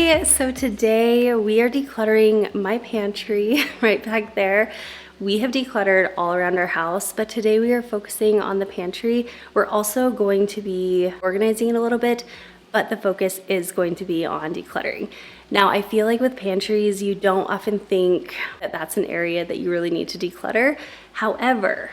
Hey, so today we are decluttering my pantry right back there. We have decluttered all around our house, but today we are focusing on the pantry. We're also going to be organizing it a little bit, but the focus is going to be on decluttering. Now, I feel like with pantries, you don't often think that that's an area that you really need to declutter. However,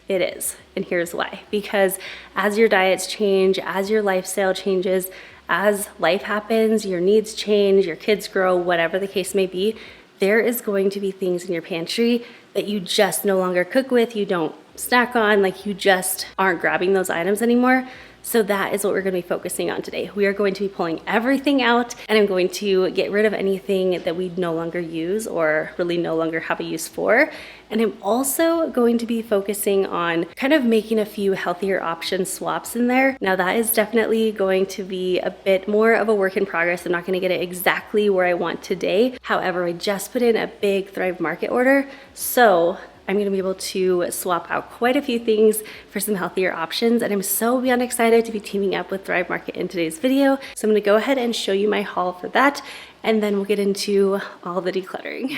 it is, and here's why. Because as your diets change, as your lifestyle changes, as life happens, your needs change, your kids grow, whatever the case may be, there is going to be things in your pantry that you just no longer cook with, you don't snack on, like you just aren't grabbing those items anymore. So that is what we're gonna be focusing on today. We are going to be pulling everything out, and I'm going to get rid of anything that we no longer use or really no longer have a use for. And I'm also going to be focusing on kind of making a few healthier option swaps in there. Now that is definitely going to be a bit more of a work in progress. I'm not gonna get it exactly where I want today. However, I just put in a big Thrive Market order. So I'm gonna be able to swap out quite a few things for some healthier options, and I'm so beyond excited to be teaming up with Thrive Market in today's video. So I'm gonna go ahead and show you my haul for that, and then we'll get into all the decluttering.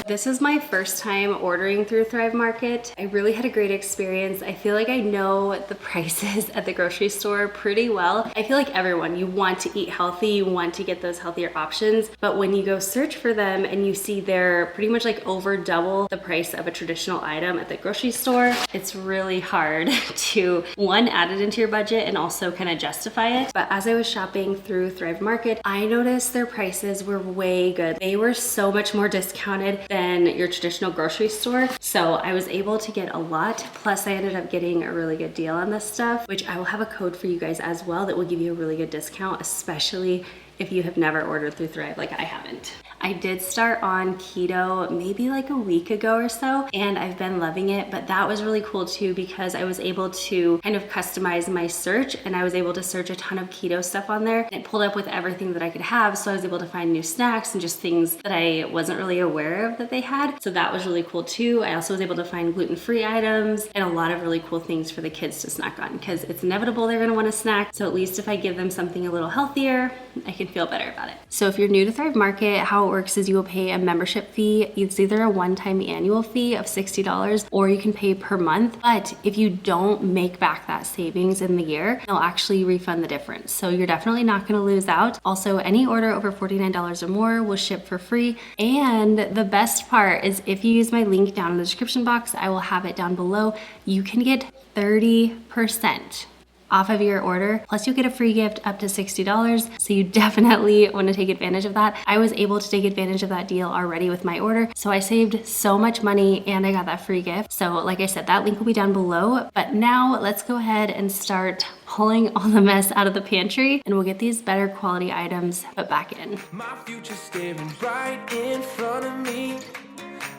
This is my first time ordering through Thrive Market. I really had a great experience. I feel like I know the prices at the grocery store pretty well. I feel like everyone, you want to eat healthy, you want to get those healthier options, but when you go search for them and you see they're pretty much like over double the price of a traditional item at the grocery store, it's really hard to, one, add it into your budget and also kind of justify it. But as I was shopping through Thrive Market, I noticed their prices were way good. They were so much more discounted than your traditional grocery store. So I was able to get a lot. Plus I ended up getting a really good deal on this stuff, which I will have a code for you guys as well that will give you a really good discount, especially if you have never ordered through Thrive like I haven't. I did start on keto maybe like a week ago or so, and I've been loving it, but that was really cool too because I was able to kind of customize my search, and I was able to search a ton of keto stuff on there, and it pulled up with everything that I could have, so I was able to find new snacks and just things that I wasn't really aware of that they had, so that was really cool too. I also was able to find gluten-free items and a lot of really cool things for the kids to snack on because it's inevitable they're gonna wanna snack, so at least if I give them something a little healthier, I can feel better about it. So if you're new to Thrive Market, how it works is you will pay a membership fee. It's either a one-time annual fee of $60 or you can pay per month. But if you don't make back that savings in the year, they'll actually refund the difference. So you're definitely not gonna lose out. Also, any order over $49 or more will ship for free. And the best part is if you use my link down in the description box, I will have it down below. You can get 30% off of your order, plus you get a free gift up to $60. So you definitely want to take advantage of that. I was able to take advantage of that deal already with my order. So I saved so much money and I got that free gift. So like I said, that link will be down below. But now let's go ahead and start pulling all the mess out of the pantry, and we'll get these better quality items put back in. My future staring right in front of me.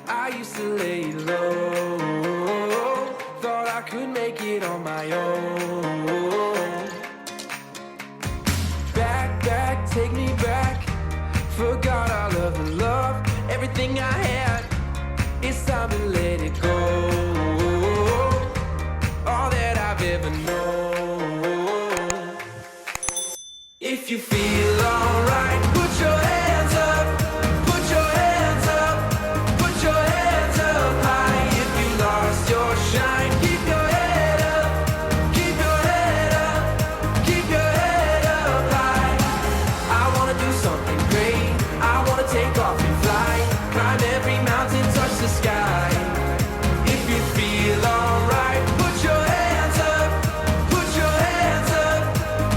I used to lay low, thought I could make it on my own. Back, take me back. Forgot all of the love, everything I had. It's time to let it go. All that I've ever known. If you feel alright, put your hands up. Put your hands up. Put your hands up high. If you lost your shine, keep your head up. Keep your head up. Keep your head up high. I wanna do something great. I wanna take off and fly. Climb every mountain, touch the sky. If you feel alright, put your hands up. Put your hands up.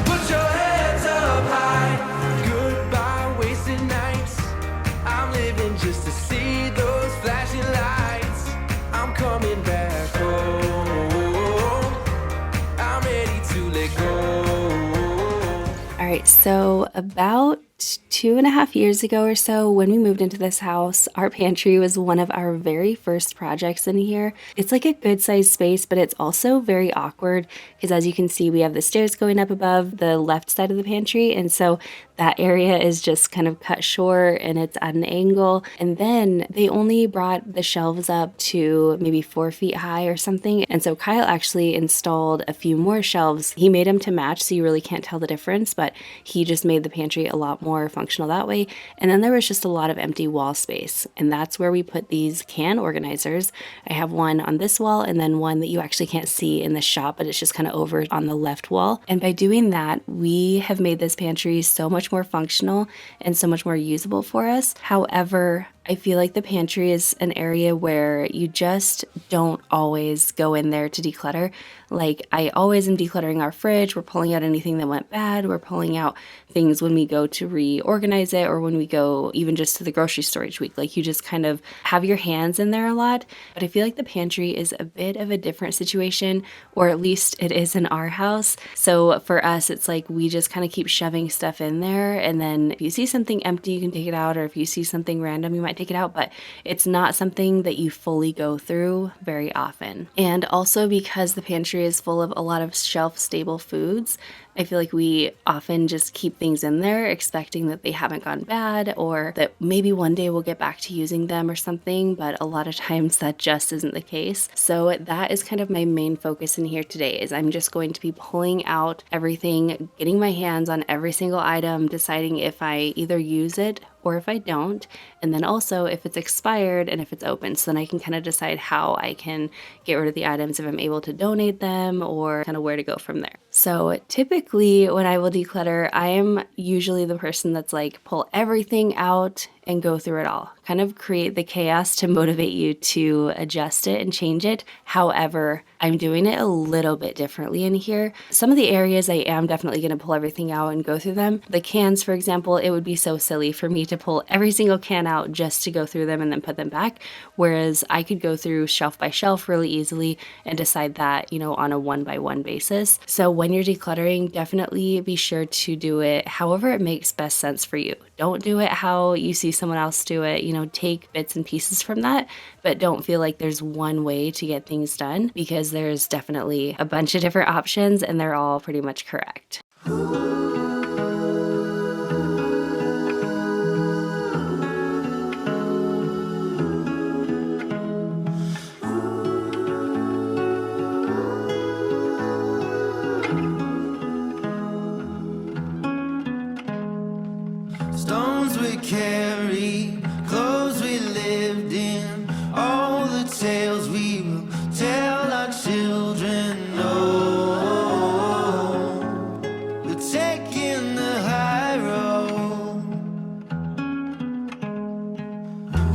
Put your hands up high. Goodbye, wasted nights. I'm living just to see those flashing lights. I'm coming back home. I'm ready to let go. All right, so about 2.5 years ago or so, when we moved into this house, our pantry was one of our very first projects in here. It's like a good sized space, but it's also very awkward because, as you can see, we have the stairs going up above the left side of the pantry. And so that area is just kind of cut short and it's at an angle. And then they only brought the shelves up to maybe 4 feet high or something. And so Kyle actually installed a few more shelves. He made them to match, so you really can't tell the difference, but he just made the pantry a lot more functional that way. And then there was just a lot of empty wall space. And that's where we put these can organizers. I have one on this wall and then one that you actually can't see in the shop, but it's just kind of over on the left wall. And by doing that, we have made this pantry so much more functional and so much more usable for us. However, I feel like the pantry is an area where you just don't always go in there to declutter. Like, I always am decluttering our fridge. We're pulling out anything that went bad. We're pulling out things when we go to reorganize it, or when we go even just to the grocery store each week. Like, you just kind of have your hands in there a lot. But I feel like the pantry is a bit of a different situation, or at least it is in our house. So for us, it's like we just kind of keep shoving stuff in there. And then if you see something empty, you can take it out. Or if you see something random, you might take it out, but it's not something that you fully go through very often. And also, because the pantry is full of a lot of shelf stable foods, I feel like we often just keep things in there expecting that they haven't gone bad, or that maybe one day we'll get back to using them or something, but a lot of times that just isn't the case. So that is kind of my main focus in here today, is I'm just going to be pulling out everything, getting my hands on every single item, deciding if I either use it or if I don't, and then also if it's expired and if it's open, so then I can kind of decide how I can get rid of the items, if I'm able to donate them, or kind of where to go from there. So typically when I will declutter, I am usually the person that's like, pull everything out and go through it all. Kind of create the chaos to motivate you to adjust it and change it. However, I'm doing it a little bit differently in here. Some of the areas I am definitely going to pull everything out and go through them. The cans, for example, it would be so silly for me to pull every single can out just to go through them and then put them back. Whereas I could go through shelf by shelf really easily and decide that, on a one-by-one basis. So when you're decluttering, definitely be sure to do it however it makes best sense for you. Don't do it how you see someone else do it. Take bits and pieces from that, but don't feel like there's one way to get things done, because there's definitely a bunch of different options and they're all pretty much correct. Stones we carry, clothes we lived in, all the tales we will tell our children. No, we're taking the high road.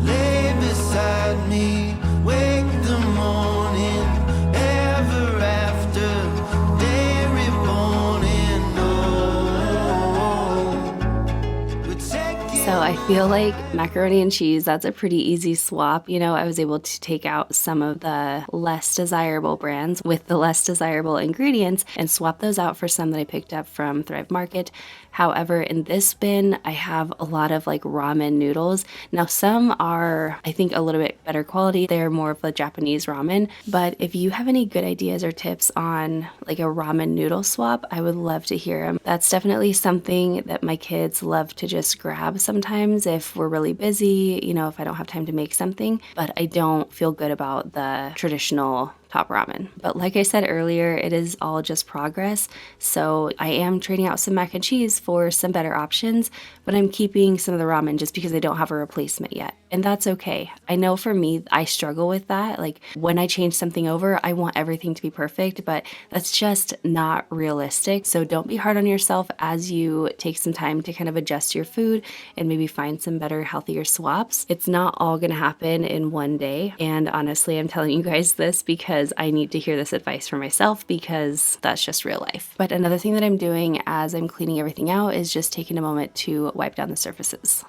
Lay beside me, wake the morning, ever after, day reborn in. No, So I feel like macaroni and cheese, that's a pretty easy swap. I was able to take out some of the less desirable brands with the less desirable ingredients and swap those out for some that I picked up from Thrive Market. However, in this bin, I have a lot of like ramen noodles. Now, some are, I think, a little bit better quality. They're more of the Japanese ramen. But if you have any good ideas or tips on like a ramen noodle swap, I would love to hear them. That's definitely something that my kids love to just grab sometimes if we're really busy, if I don't have time to make something. But I don't feel good about the traditional top ramen. But like I said earlier, it is all just progress. So I am trading out some mac and cheese for some better options, but I'm keeping some of the ramen just because I don't have a replacement yet. And that's okay. I know for me, I struggle with that. Like when I change something over, I want everything to be perfect, but that's just not realistic. So don't be hard on yourself as you take some time to kind of adjust your food and maybe find some better, healthier swaps. It's not all going to happen in one day. And honestly, I'm telling you guys this because I need to hear this advice for myself, because that's just real life. But another thing that I'm doing as I'm cleaning everything out is just taking a moment to wipe down the surfaces.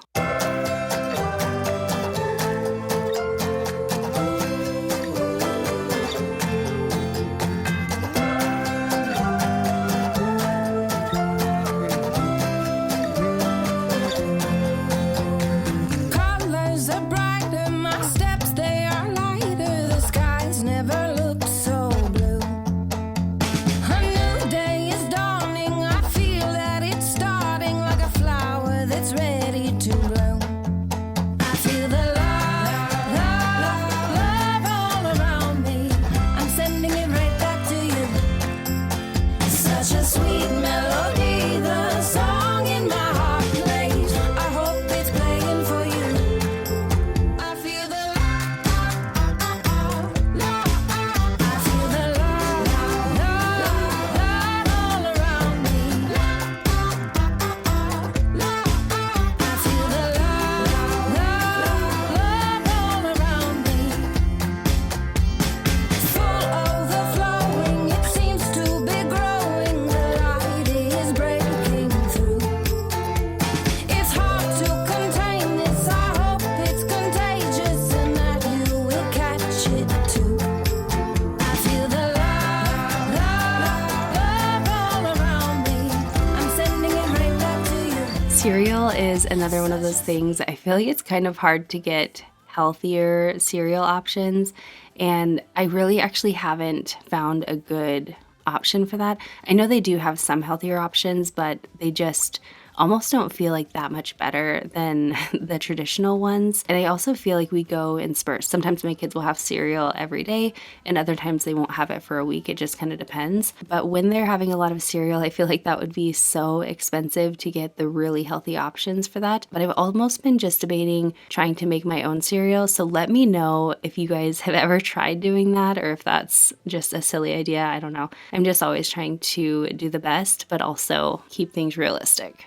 Cereal is another one of those things. I feel like it's kind of hard to get healthier cereal options, and I really actually haven't found a good option for that. I know they do have some healthier options, but they just almost don't feel like that much better than the traditional ones. And I also feel like we go in spurts. Sometimes my kids will have cereal every day, and other times they won't have it for a week. It just kind of depends. But when they're having a lot of cereal, I feel like that would be so expensive to get the really healthy options for that. But I've almost been just debating trying to make my own cereal. So let me know if you guys have ever tried doing that, or if that's just a silly idea. I don't know. I'm just always trying to do the best, but also keep things realistic.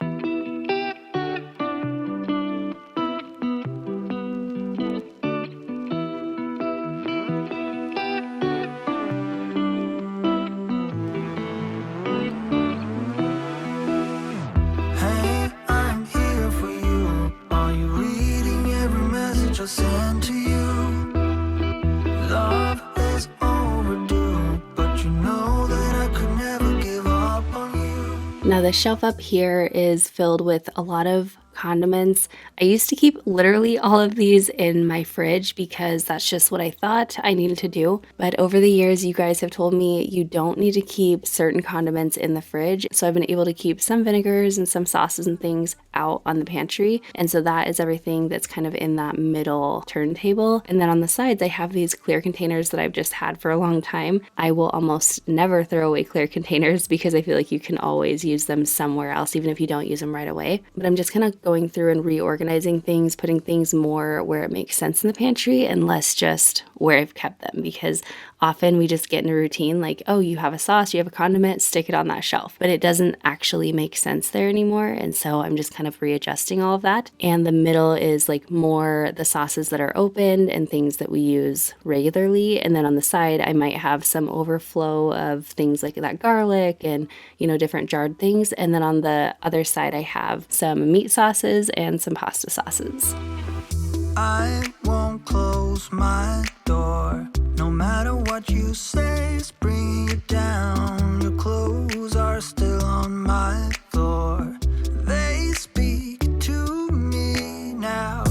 Hey, I'm here for you. Are you reading every message I send to you? Love is overdue, but you know that I could never give up on you. Now the shelf up here is filled with a lot of condiments. I used to keep literally all of these in my fridge because that's just what I thought I needed to do. But over the years, you guys have told me you don't need to keep certain condiments in the fridge. So I've been able to keep some vinegars and some sauces and things out on the pantry. And so that is everything that's kind of in that middle turntable. And then on the sides, I have these clear containers that I've just had for a long time. I will almost never throw away clear containers because I feel like you can always use them somewhere else, even if you don't use them right away. But I'm just kind of going through and reorganizing things, putting things more where it makes sense in the pantry and less just where I've kept them, because often we just get in a routine like, oh, you have a sauce, you have a condiment, stick it on that shelf, but it doesn't actually make sense there anymore. And so I'm just kind of readjusting all of that. And the middle is like more the sauces that are opened and things that we use regularly. And then on the side, I might have some overflow of things like that garlic and, different jarred things. And then on the other side, I have some meat sauces and some pasta sauces. I won't close my door, no matter what you say, it's bringing you down. Your clothes are still on my floor, they speak to me now.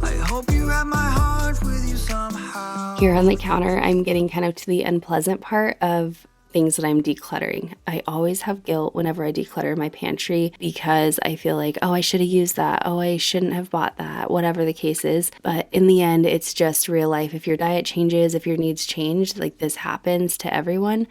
I hope you have my heart with you somehow. Here on the counter, I'm getting kind of to the unpleasant part of things that I'm decluttering. I always have guilt whenever I declutter my pantry because I feel like, oh, I should have used that. Oh, I shouldn't have bought that, whatever the case is. But in the end, it's just real life. If your diet changes, if your needs change, like this happens to everyone.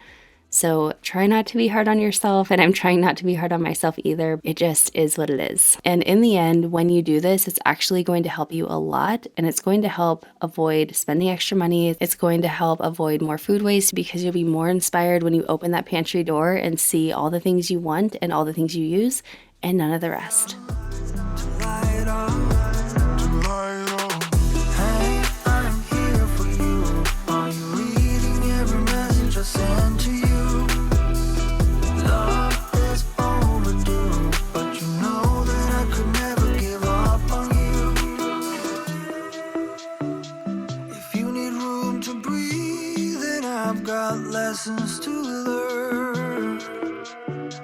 So try not to be hard on yourself, and I'm trying not to be hard on myself either. It just is what it is. And in the end, when you do this, it's actually going to help you a lot, and it's going to help avoid spending extra money. It's going to help avoid more food waste because you'll be more inspired when you open that pantry door and see all the things you want and all the things you use and none of the rest. Lessons to learn,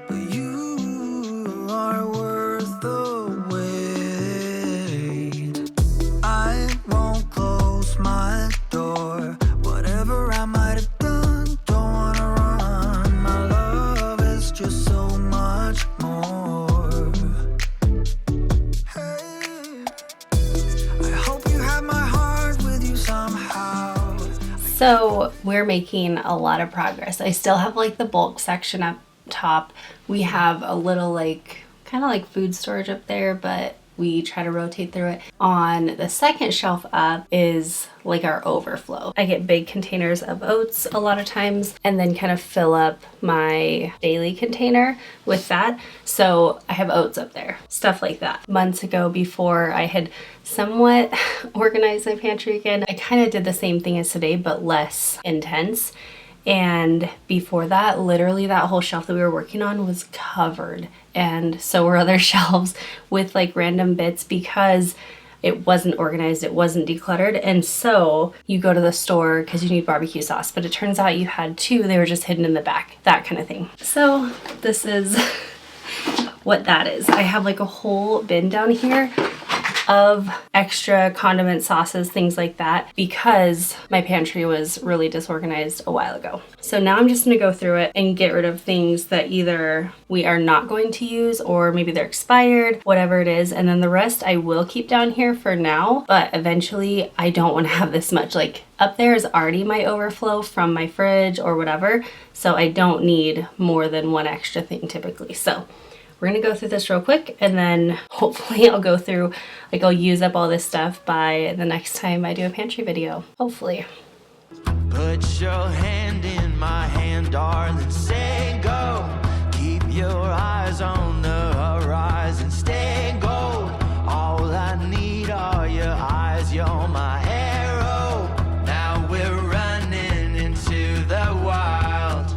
but you are worth the wait. I won't close my door, whatever I might have done, don't wanna run. My love is just so much more. Hey, I hope you have my heart with you somehow. So we're making a lot of progress. I still have like the bulk section up top. We have a little kind of like food storage up there, but we try to rotate through it. On the second shelf up is like our overflow. I get big containers of oats a lot of times and then kind of fill up my daily container with that. So I have oats up there, stuff like that. Months ago, before I had somewhat organized my pantry again, I kind of did the same thing as today, but less intense. And before that, literally that whole shelf that we were working on was covered. And so were other shelves with like random bits because it wasn't organized, it wasn't decluttered. And so you go to the store because you need barbecue sauce, but it turns out you had two, they were just hidden in the back, that kind of thing. So this is what that is. I have like a whole bin down here of extra condiment sauces, things like that, because my pantry was really disorganized a while ago. So now I'm just gonna go through it and get rid of things that either we are not going to use or maybe they're expired, whatever it is. And then the rest I will keep down here for now, but eventually I don't wanna have this much. Like up there is already my overflow from my fridge or whatever. So I don't need more than one extra thing typically. So we're gonna go through this real quick and then hopefully I'll go through, like I'll use up all this stuff by the next time I do a pantry video, hopefully. Put your hand in my hand, darling, say go. Keep your eyes on the horizon, stay gold. All I need are your eyes, you're my arrow. Now we're running into the wild.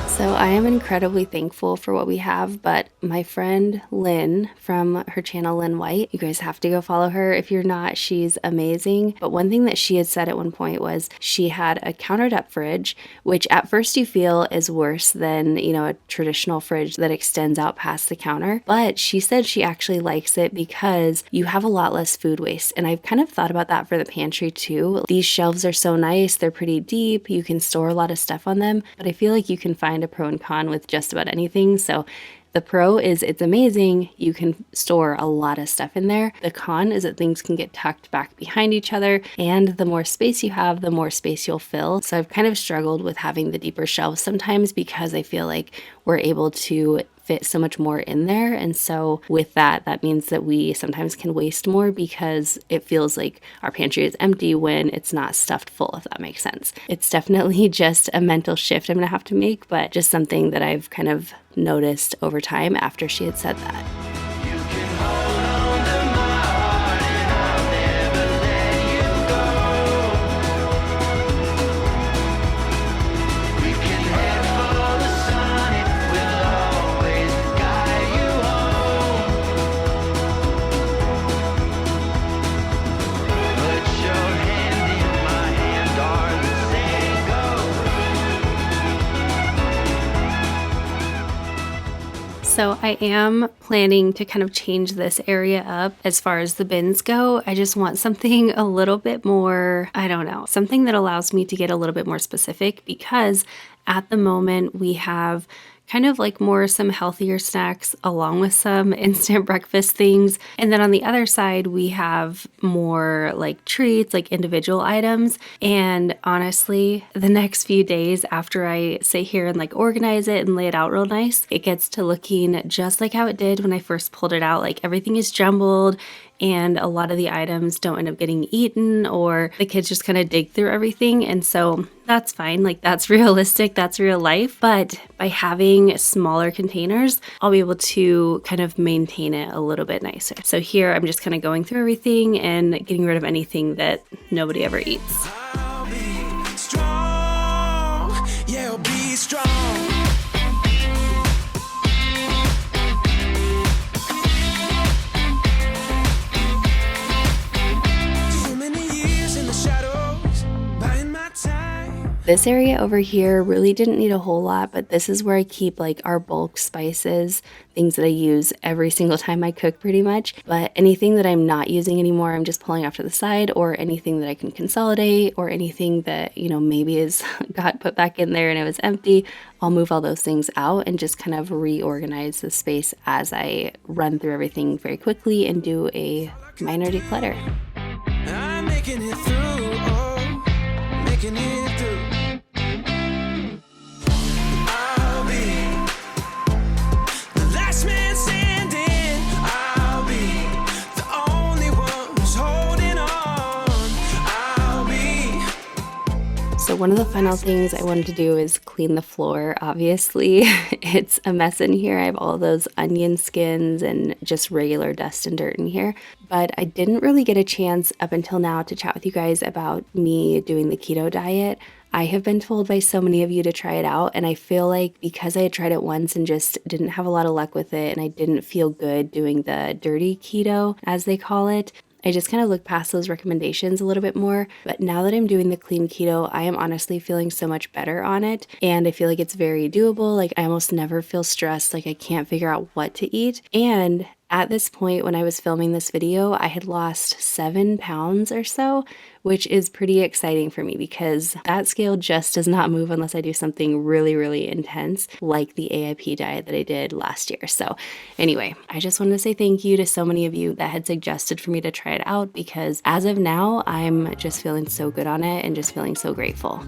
So I am incredibly thankful for what we have, but my friend Lynn from her channel, Lynn White, you guys have to go follow her. If you're not, she's amazing. But one thing that she had said at one point was she had a countertop fridge, which at first you feel is worse than, you know, a traditional fridge that extends out past the counter. But she said she actually likes it because you have a lot less food waste. And I've kind of thought about that for the pantry too. These shelves are so nice. They're pretty deep. You can store a lot of stuff on them, but I feel like you can find a pro and con with just about anything. So the pro is it's amazing. You can store a lot of stuff in there. The con is that things can get tucked back behind each other, and the more space you have, the more space you'll fill. So I've kind of struggled with having the deeper shelves sometimes because I feel like we're able to fit so much more in there. And so with that, that means that we sometimes can waste more because it feels like our pantry is empty when it's not stuffed full, if that makes sense. It's definitely just a mental shift I'm gonna have to make, but just something that I've kind of noticed over time after she had said that. So I am planning to kind of change this area up as far as the bins go. I just want something a little bit more, I don't know, something that allows me to get a little bit more specific, because at the moment we have kind of like more some healthier snacks along with some instant breakfast things. And then on the other side, we have more like treats, like individual items. And honestly, the next few days after I sit here and like organize it and lay it out real nice, it gets to looking just like how it did when I first pulled it out. Like everything is jumbled and a lot of the items don't end up getting eaten, or the kids just kind of dig through everything. And so that's fine. Like that's realistic, that's real life. But by having smaller containers, I'll be able to kind of maintain it a little bit nicer. So here I'm just kind of going through everything and getting rid of anything that nobody ever eats. I'll be strong. Yeah, I'll be strong. So many years in the shadows, buying my time. This area over here really didn't need a whole lot, but this is where I keep like our bulk spices, things that I use every single time I cook pretty much. But anything that I'm not using anymore, I'm just pulling off to the side, or anything that I can consolidate, or anything that, you know, maybe is got put back in there and it was empty. I'll move all those things out and just kind of reorganize the space as I run through everything very quickly and do a minor declutter. I'm making it through, oh, making it through. I'll be the last man standing. I'll be the only one who's holding on. I'll be. So one of the final things I wanted to do is clean the floor. Obviously, it's a mess in here. I have all those onion skins and just regular dust and dirt in here. But I didn't really get a chance up until now to chat with you guys about me doing the keto diet. I have been told by so many of you to try it out, and I feel like because I had tried it once and just didn't have a lot of luck with it, and I didn't feel good doing the dirty keto, as they call it, I just kind of looked past those recommendations a little bit more. But now that I'm doing the clean keto, I am honestly feeling so much better on it. And I feel like it's very doable. Like I almost never feel stressed, like I can't figure out what to eat. And at this point, when I was filming this video, I had lost 7 pounds or so, which is pretty exciting for me because that scale just does not move unless I do something really, really intense, like the AIP diet that I did last year. So anyway, I just wanted to say thank you to so many of you that had suggested for me to try it out, because as of now, I'm just feeling so good on it and just feeling so grateful.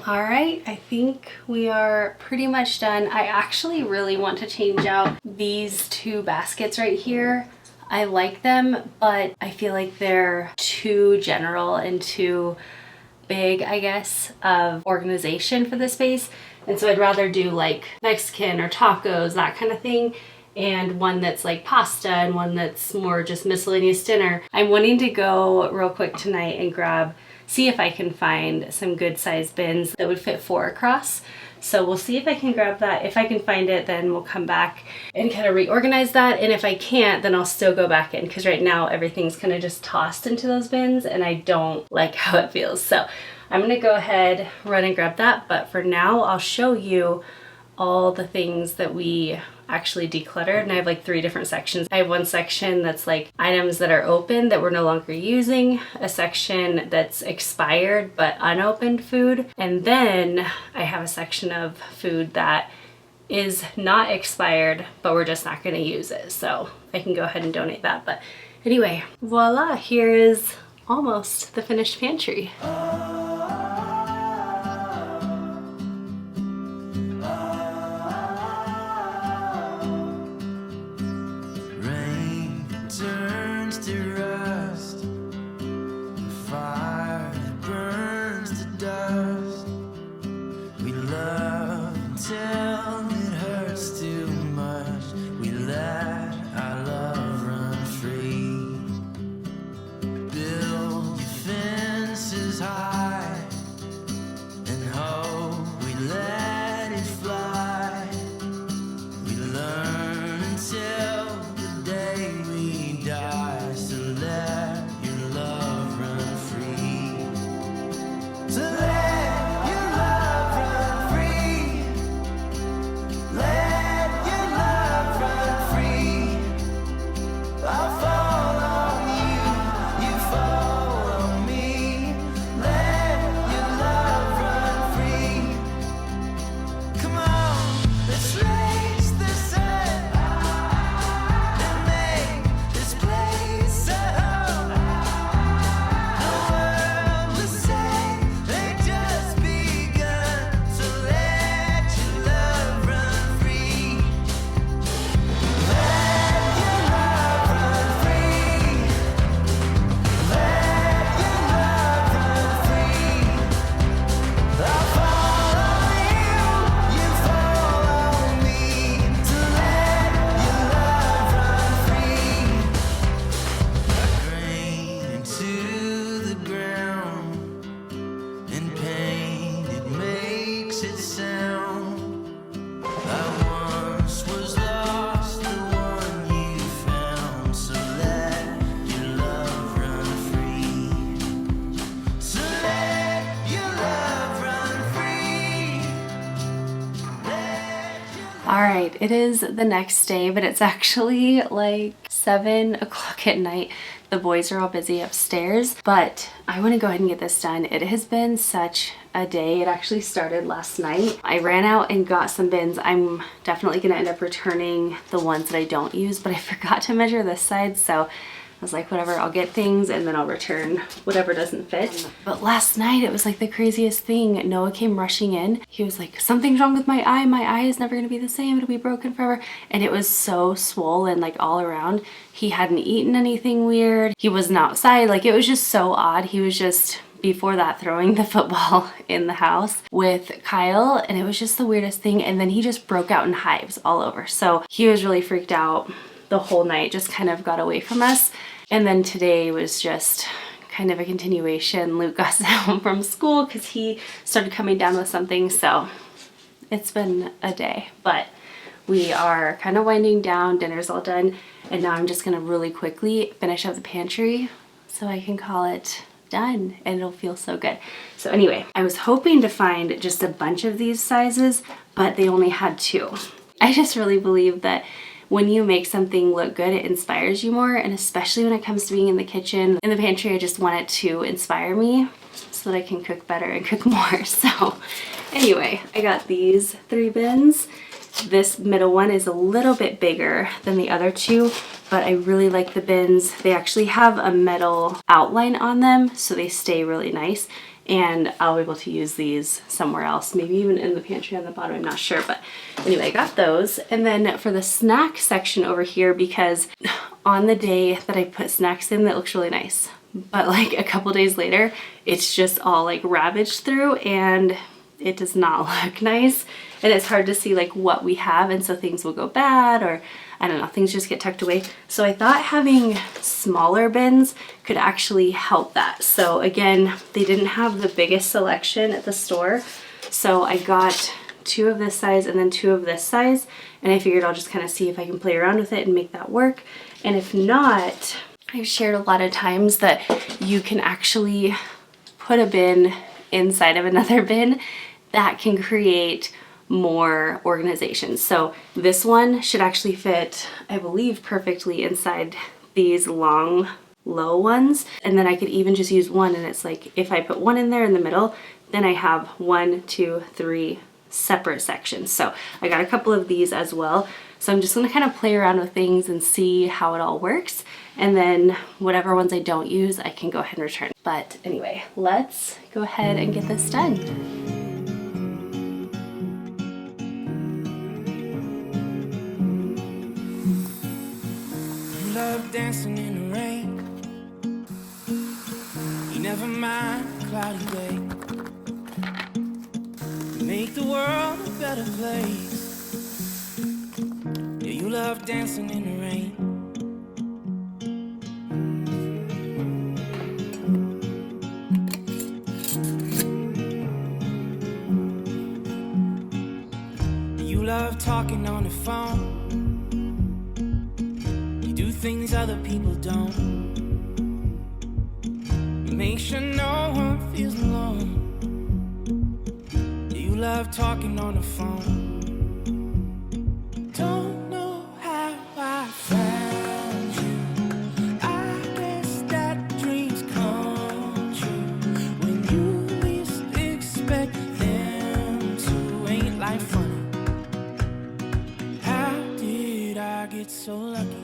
All right, I think we are pretty much done. I actually really want to change out these 2 baskets right here. I like them, but I feel like they're too general and too big, I guess, of organization for the space. And so I'd rather do like Mexican or tacos, that kind of thing, and one that's like pasta and one that's more just miscellaneous dinner. I'm wanting to go real quick tonight and see if I can find some good sized bins that would fit 4 across. So we'll see if I can grab that. If I can find it, then we'll come back and kind of reorganize that. And if I can't, then I'll still go back in, because right now everything's kind of just tossed into those bins and I don't like how it feels. So I'm gonna go ahead, run and grab that. But for now, I'll show you all the things that we actually decluttered, and I have like 3 different sections. I have one section that's like items that are open that we're no longer using, a section that's expired but unopened food, and then I have a section of food that is not expired but we're just not going to use it, so I can go ahead and donate that. But anyway, voila, here is almost the finished pantry. Turns to rust, the fire that burns to dust. We love until it hurts too much. We let our love run free. Build your fences high. right, it is the next day, but it's actually like 7 o'clock at night. The boys are all busy upstairs, but I want to go ahead and get this done. It has been such a day. It actually started last night. I ran out and got some bins. I'm definitely going to end up returning the ones that I don't use, but I forgot to measure this side, so I was like, whatever, I'll get things and then I'll return whatever doesn't fit. But last night it was like the craziest thing. Noah came rushing in. He was like, something's wrong with my eye. My eye is never gonna be the same. It'll be broken forever. And it was so swollen, like all around. He hadn't eaten anything weird. He wasn't outside. Like, it was just so odd. He was just, before that, throwing the football in the house with Kyle, and it was just the weirdest thing. And then he just broke out in hives all over. So he was really freaked out the whole night, just kind of got away from us. And then today was just kind of a continuation. Luke got home from school because he started coming down with something, so it's been a day. But we are kind of winding down, dinner's all done, and now I'm just gonna really quickly finish up the pantry so I can call it done and it'll feel so good. So anyway, I was hoping to find just a bunch of these sizes, but they only had 2. I just really believe that when you make something look good, it inspires you more, and especially when it comes to being in the kitchen. In the pantry, I just want it to inspire me so that I can cook better and cook more. So anyway, I got these 3 bins. This middle one is a little bit bigger than the other 2, but I really like the bins. They actually have a metal outline on them, so they stay really nice. And I'll be able to use these somewhere else, maybe even in the pantry on the bottom, I'm not sure. But anyway, I got those. And then for the snack section over here, because on the day that I put snacks in, that looks really nice. But like a couple days later, it's just all like ravaged through and it does not look nice. And it's hard to see like what we have, and so things will go bad, or I don't know, things just get tucked away. So I thought having smaller bins could actually help that. So again, they didn't have the biggest selection at the store. So I got 2 of this size and then 2 of this size. And I figured I'll just kind of see if I can play around with it and make that work. And if not, I've shared a lot of times that you can actually put a bin inside of another bin that can create more organization. So this one should actually fit, I believe, perfectly inside these long, low ones. And then I could even just use one, and it's like if I put one in there in the middle, then I have 1, 2, 3 separate sections. So I got a couple of these as well. So I'm just gonna kind of play around with things and see how it all works. And then whatever ones I don't use, I can go ahead and return. But anyway, let's go ahead and get this done. Love dancing in the rain. You never mind a cloudy day. You make the world a better place. Yeah, you love dancing in the rain. You love talking on the phone. Things other people don't. Make sure no one feels alone. You love talking on the phone. Don't know how I found you. I guess that dreams come true when you least expect them to. Ain't life funny? How did I get so lucky?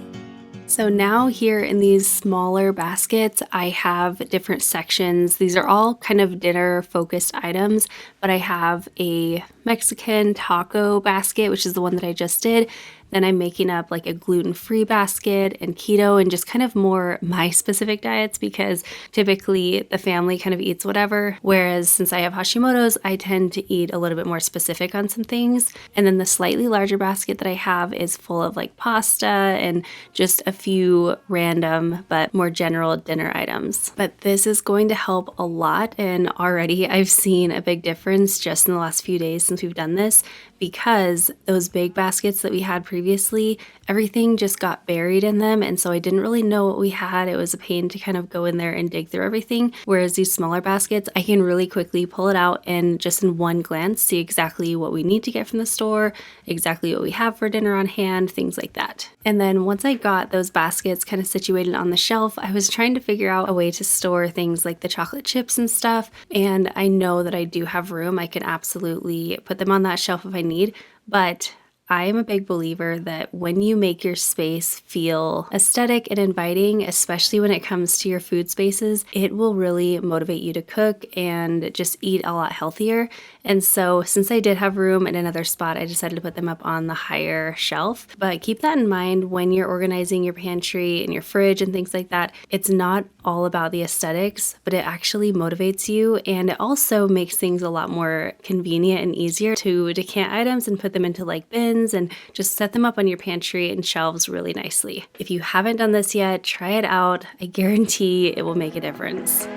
So now here in these smaller baskets, I have different sections. These are all kind of dinner focused items, but I have a Mexican taco basket, which is the one that I just did. Then I'm making up like a gluten-free basket and keto and just kind of more my specific diets, because typically the family kind of eats whatever. Whereas since I have Hashimoto's, I tend to eat a little bit more specific on some things. And then the slightly larger basket that I have is full of like pasta and just a few random but more general dinner items. But this is going to help a lot, and already I've seen a big difference just in the last few days since we've done this, because those big baskets that we had previously previously, everything just got buried in them. And so I didn't really know what we had. It was a pain to kind of go in there and dig through everything. Whereas these smaller baskets, I can really quickly pull it out and just in one glance see exactly what we need to get from the store, exactly what we have for dinner on hand, things like that. And then once I got those baskets kind of situated on the shelf, I was trying to figure out a way to store things like the chocolate chips and stuff. And I know that I do have room. I can absolutely put them on that shelf if I need, but I am a big believer that when you make your space feel aesthetic and inviting, especially when it comes to your food spaces, it will really motivate you to cook and just eat a lot healthier. And so since I did have room in another spot, I decided to put them up on the higher shelf. But keep that in mind when you're organizing your pantry and your fridge and things like that. It's not all about the aesthetics, but it actually motivates you, and it also makes things a lot more convenient and easier to decant items and put them into like bins and just set them up on your pantry and shelves really nicely. If you haven't done this yet, try it out. I guarantee it will make a difference.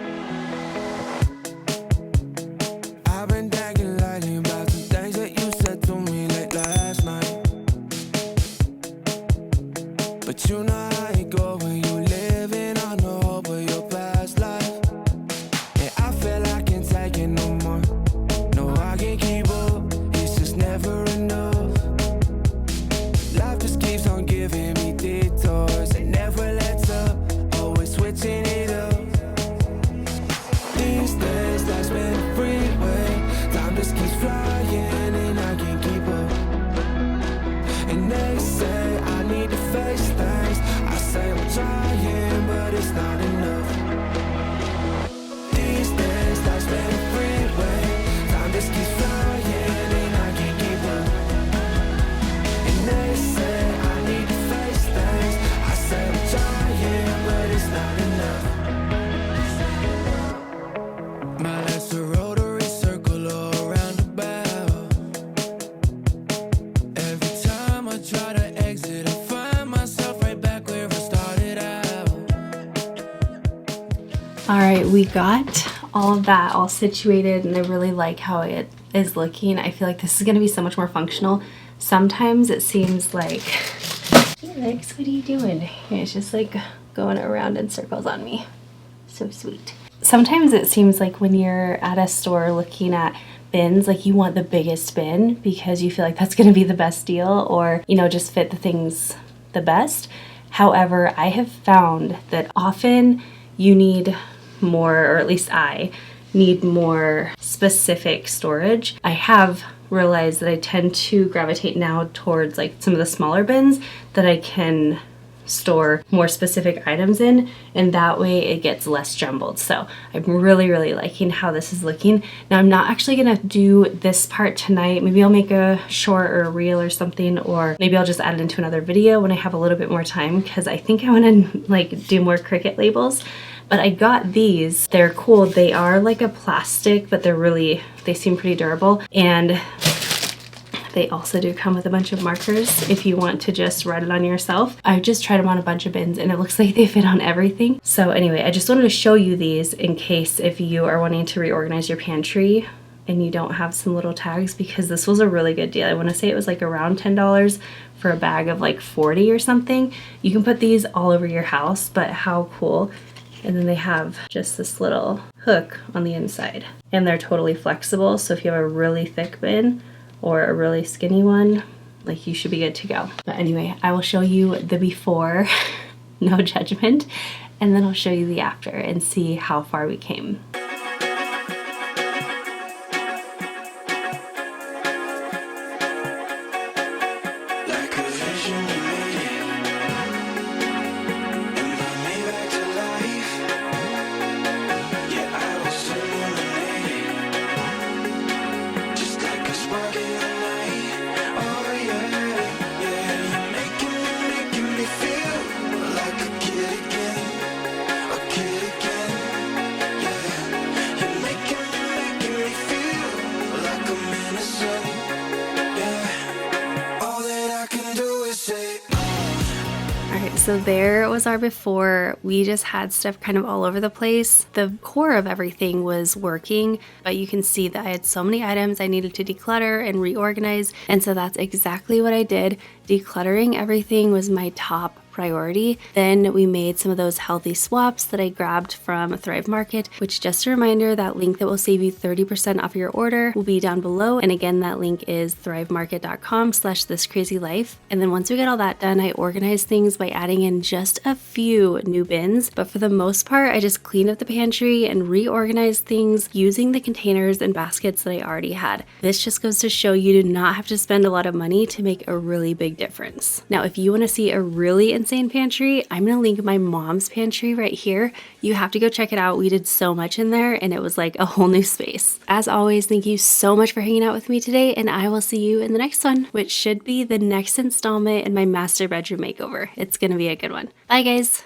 I've been thinking lately about some things that you said to me late last night. But you know how it go when you living on the hope of your past life. And I feel I can't take it no more. No, I can't keep up. It's just never enough. Life just keeps on giving me detours. It never lets up. Always switching it up. These days, life's been a freeway. Time just keeps flying and I can't keep up. And they say I need to face things. I say I'm trying, but it's not enough. These days, life's been a freeway. Time just keeps flying and I can't keep up. And they say I need to face things. I say I'm trying, but it's not enough. My life's a rotary circle all around about. Every time I try to exit, I find myself right back where I started out. All right, we got all of that all situated, and I really like how it is looking. I feel like this is going to be so much more functional. Sometimes it seems like, Alex, what are you doing? It's just like going around in circles on me. So sweet. Sometimes it seems like when you're at a store looking at bins, like you want the biggest bin because you feel like that's going to be the best deal, or, you know, just fit the things the best. However, I have found that often you need more, or at least I need more specific storage. I have realized that I tend to gravitate now towards like some of the smaller bins that I can store more specific items in, and that way it gets less jumbled. So I'm really liking how this is looking. Now I'm not actually gonna do this part tonight. Maybe I'll make a short or a reel or something, or maybe I'll just add it into another video when I have a little bit more time, because I think I want to like do more Cricut labels. But I got these. They're cool. They are like a plastic, but they seem pretty durable. And they also do come with a bunch of markers if you want to just write it on yourself. I've just tried them on a bunch of bins and it looks like they fit on everything. So anyway, I just wanted to show you these in case if you are wanting to reorganize your pantry and you don't have some little tags, because this was a really good deal. I want to say it was like around $10 for a bag of like 40 or something. You can put these all over your house, but how cool. And then they have just this little hook on the inside, and they're totally flexible. So if you have a really thick bin or a really skinny one, like, you should be good to go. But anyway, I will show you the before, no judgment, and then I'll show you the after and see how far we came. Like a vision you made it, and brought me back to life. Yeah, I was illuminated, just like a spark in the night. Oh yeah, yeah, you're making me feel like a kid again, yeah. You're making me feel like I'm innocent, yeah. All that I can do is say, Alright, so there was our before. We just had stuff kind of all over the place. The core of everything was working, but you can see that I had so many items I needed to declutter and reorganize, and so that's exactly what I did. Decluttering everything was my top priority. Then we made some of those healthy swaps that I grabbed from Thrive Market, which, just a reminder, that link that will save you 30% off your order will be down below. And again, that link is thrivemarket.com/thiscrazylife. And then once we get all that done, I organized things by adding in just a few new bins. But for the most part, I just cleaned up the pantry and reorganized things using the containers and baskets that I already had. This just goes to show you do not have to spend a lot of money to make a really big difference. Now, if you want to see a really insane pantry, I'm gonna link my mom's pantry right here. You have to go check it out. We did so much in there and it was like a whole new space. As always, thank you so much for hanging out with me today, and I will see you in the next one, which should be the next installment in my master bedroom makeover. It's gonna be a good one. Bye guys.